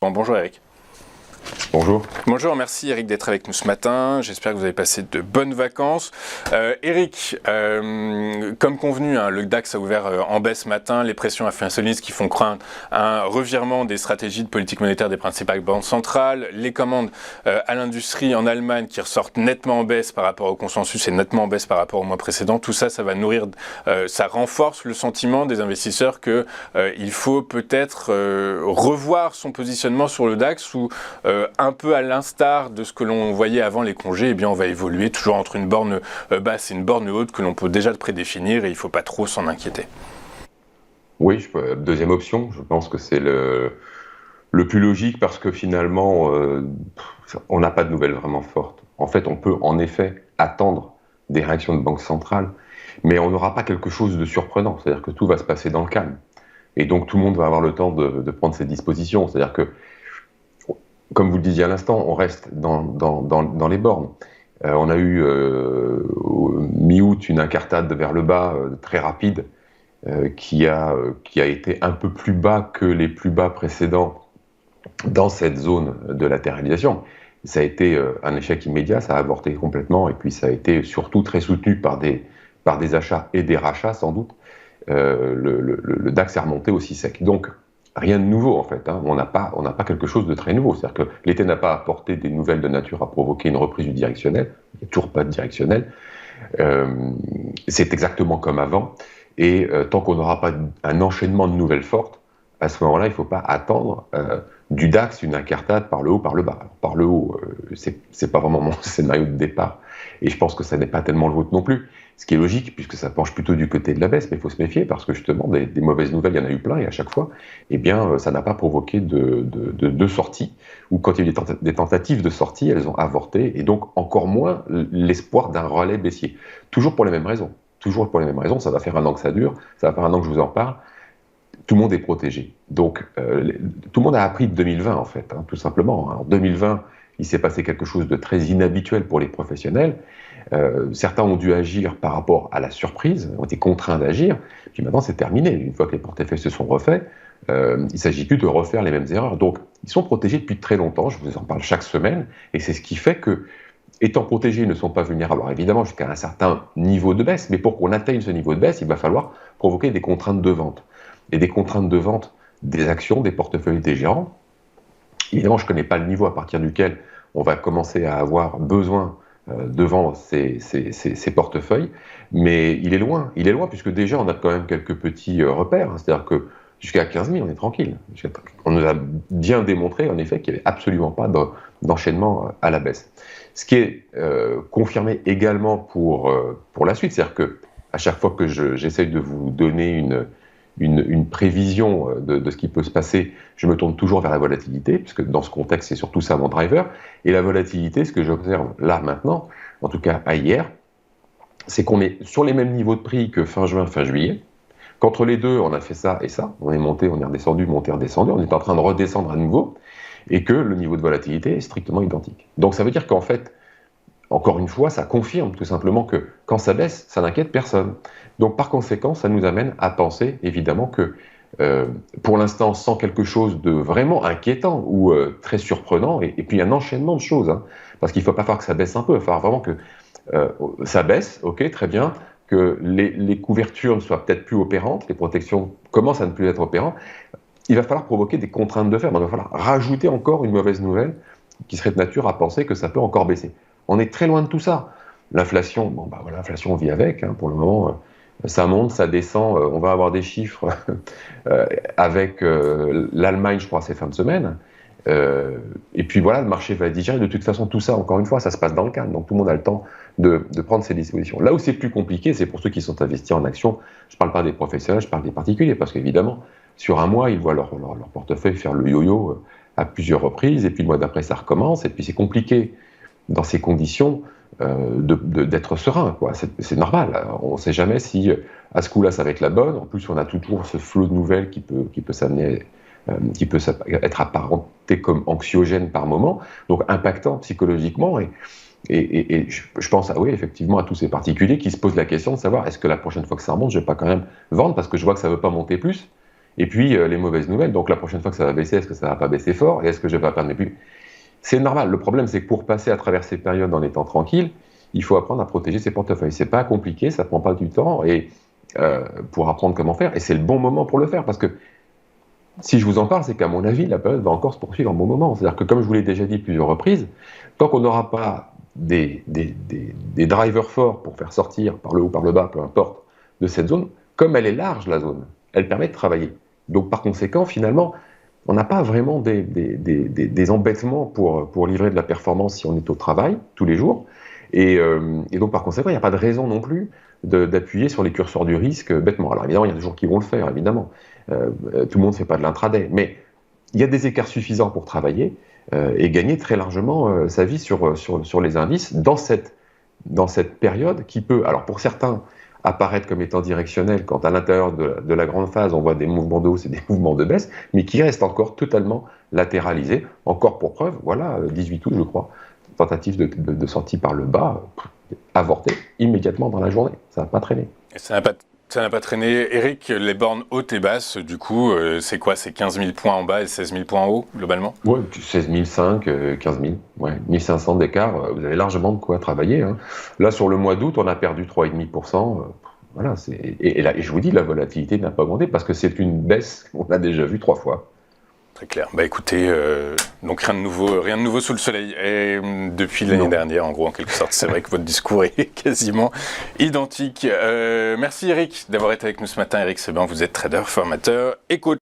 Bon, bonjour Eric. Bonjour. Bonjour, merci Eric d'être avec nous ce matin. J'espère que vous avez passé de bonnes vacances. Eric, comme convenu, le DAX a ouvert en baisse ce matin. Les pressions inflationnistes qui font craindre un revirement des stratégies de politique monétaire des principales banques centrales. Les commandes à l'industrie en Allemagne qui ressortent nettement en baisse par rapport au consensus et nettement en baisse par rapport au mois précédent. Tout ça, ça va nourrir, ça renforce le sentiment des investisseurs qu'il faut peut-être revoir son positionnement sur le DAX ou un peu à l'instar de ce que l'on voyait avant les congés, eh bien on va évoluer toujours entre une borne basse et une borne haute que l'on peut déjà prédéfinir et il ne faut pas trop s'en inquiéter. Oui, deuxième option, je pense que c'est le plus logique parce que finalement, on n'a pas de nouvelles vraiment fortes. En fait, on peut en effet attendre des réactions de banque centrale, mais on n'aura pas quelque chose de surprenant, c'est-à-dire que tout va se passer dans le calme. Et donc tout le monde va avoir le temps de prendre ses dispositions, c'est-à-dire que comme vous le disiez à l'instant, on reste dans les bornes. On a eu mi-août une incartade vers le bas très rapide qui a été un peu plus bas que les plus bas précédents dans cette zone de latéralisation. Ça a été un échec immédiat, ça a avorté complètement et puis ça a été surtout très soutenu par des achats et des rachats sans doute. Le DAX est remonté aussi sec. Donc, rien de nouveau en fait, on n'a pas quelque chose de très nouveau, c'est-à-dire que l'été n'a pas apporté des nouvelles de nature à provoquer une reprise du directionnel, il n'y a toujours pas de directionnel, c'est exactement comme avant, et tant qu'on n'aura pas un enchaînement de nouvelles fortes, à ce moment-là il ne faut pas attendre du DAX une incartade par le haut, par le bas. Alors, par le haut, c'est pas vraiment mon scénario de départ, et je pense que ça n'est pas tellement le vôtre non plus. Ce qui est logique, puisque ça penche plutôt du côté de la baisse, mais il faut se méfier, parce que justement, des mauvaises nouvelles, il y en a eu plein, et à chaque fois, eh bien, ça n'a pas provoqué de sortie, ou quand il y a eu des tentatives de sortie, elles ont avorté, et donc encore moins l'espoir d'un relais baissier. Toujours pour les mêmes raisons. Toujours pour les mêmes raisons, ça va faire un an que ça dure, ça va faire un an que je vous en parle, tout le monde est protégé. Donc, tout le monde a appris de 2020, en fait, tout simplement. En 2020, il s'est passé quelque chose de très inhabituel pour les professionnels. Certains ont dû agir par rapport à la surprise, ont été contraints d'agir, puis maintenant c'est terminé. Une fois que les portefeuilles se sont refaits, il ne s'agit plus de refaire les mêmes erreurs. Donc, ils sont protégés depuis très longtemps, je vous en parle chaque semaine, et c'est ce qui fait que, étant protégés, ils ne sont pas vulnérables. Alors évidemment, jusqu'à un certain niveau de baisse, mais pour qu'on atteigne ce niveau de baisse, il va falloir provoquer des contraintes de vente. Et des contraintes de vente des actions, des portefeuilles des gérants. Évidemment, je ne connais pas le niveau à partir duquel on va commencer à avoir besoin de vendre ces portefeuilles, mais il est loin, puisque déjà on a quand même quelques petits repères, c'est-à-dire que jusqu'à 15 000, on est tranquille. On nous a bien démontré, en effet, qu'il n'y avait absolument pas d'enchaînement à la baisse. Ce qui est confirmé également pour la suite, c'est-à-dire que à chaque fois que j'essaye de vous donner une prévision de ce qui peut se passer, je me tourne toujours vers la volatilité, puisque dans ce contexte, c'est surtout ça mon driver. Et la volatilité, ce que j'observe là maintenant, en tout cas à hier, c'est qu'on est sur les mêmes niveaux de prix que fin juin, fin juillet. Qu'entre les deux, on a fait ça et ça. On est monté, on est redescendu, monté, redescendu. On est en train de redescendre à nouveau. Et que le niveau de volatilité est strictement identique. Donc ça veut dire qu'en fait, encore une fois, ça confirme tout simplement que quand ça baisse, ça n'inquiète personne. Donc par conséquent, ça nous amène à penser évidemment que pour l'instant, sans quelque chose de vraiment inquiétant ou très surprenant, et puis un enchaînement de choses, parce qu'il ne faut pas faire que ça baisse un peu, il va falloir vraiment que ça baisse, ok, très bien, que les couvertures ne soient peut-être plus opérantes, les protections commencent à ne plus être opérantes, il va falloir provoquer des contraintes de faire, donc il va falloir rajouter encore une mauvaise nouvelle qui serait de nature à penser que ça peut encore baisser. On est très loin de tout ça. L'inflation, bon bah voilà, l'inflation on vit avec, pour le moment, ça monte, ça descend, on va avoir des chiffres avec l'Allemagne, je crois, ces fins de semaine. Et puis voilà, le marché va digérer. De toute façon, tout ça, encore une fois, ça se passe dans le calme. Donc tout le monde a le temps de prendre ses dispositions. Là où c'est plus compliqué, c'est pour ceux qui sont investis en actions. Je ne parle pas des professionnels, je parle des particuliers, parce qu'évidemment, sur un mois, ils voient leur portefeuille faire le yo-yo à plusieurs reprises, et puis le mois d'après, ça recommence, et puis c'est compliqué dans ces conditions d'être serein, quoi. C'est normal. On ne sait jamais si à ce coup-là ça va être la bonne. En plus, on a toujours ce flot de nouvelles qui peut s'amener, qui peut être apparenté comme anxiogène par moment, donc impactant psychologiquement. Et je pense oui, effectivement à tous ces particuliers qui se posent la question de savoir est-ce que la prochaine fois que ça remonte, je ne vais pas quand même vendre parce que je vois que ça ne veut pas monter plus. Et puis les mauvaises nouvelles, donc la prochaine fois que ça va baisser, est-ce que ça va pas baisser fort? Et est-ce que je vais pas perdre mes plus? C'est normal, le problème c'est que pour passer à travers ces périodes en étant tranquille, il faut apprendre à protéger ses portefeuilles. C'est pas compliqué, ça prend pas du temps, et pour apprendre comment faire, et c'est le bon moment pour le faire, parce que si je vous en parle, c'est qu'à mon avis, la période va encore se poursuivre un bon moment. C'est-à-dire que, comme je vous l'ai déjà dit plusieurs reprises, tant qu'on n'aura pas des drivers forts pour faire sortir par le haut, par le bas, peu importe, de cette zone, comme elle est large, la zone, elle permet de travailler. Donc, par conséquent, finalement, on n'a pas vraiment des embêtements pour livrer de la performance si on est au travail, tous les jours. Et donc, par conséquent, il n'y a pas de raison non plus d'appuyer sur les curseurs du risque bêtement. Alors, évidemment, il y a des gens qui vont le faire, évidemment. Tout le monde ne fait pas de l'intraday, mais il y a des écarts suffisants pour travailler et gagner très largement sa vie sur les indices dans cette période qui peut, alors pour certains, apparaître comme étant directionnelle quand à l'intérieur de la grande phase on voit des mouvements de hausse et des mouvements de baisse, mais qui restent encore totalement latéralisés. Encore pour preuve, voilà, 18 août je crois, tentative de sortie par le bas, avortée immédiatement dans la journée, ça n'a pas traîné. Et ça n'a pas traîné. Eric, les bornes hautes et basses, du coup, c'est quoi? C'est 15 000 points en bas et 16 000 points en haut, globalement? Ouais, 16 500, 15 000, ouais, 1500 d'écart, vous avez largement de quoi travailler. Hein. Là, sur le mois d'août, on a perdu 3,5%. Voilà, et je vous dis, la volatilité n'a pas augmenté parce que c'est une baisse qu'on a déjà vue 3 fois. Très clair. Bah écoutez, donc rien de nouveau sous le soleil. Et depuis l'année dernière, en gros, en quelque sorte, c'est vrai que votre discours est quasiment identique. Merci Eric d'avoir été avec nous ce matin. Eric Seban, vous êtes trader, formateur et coach.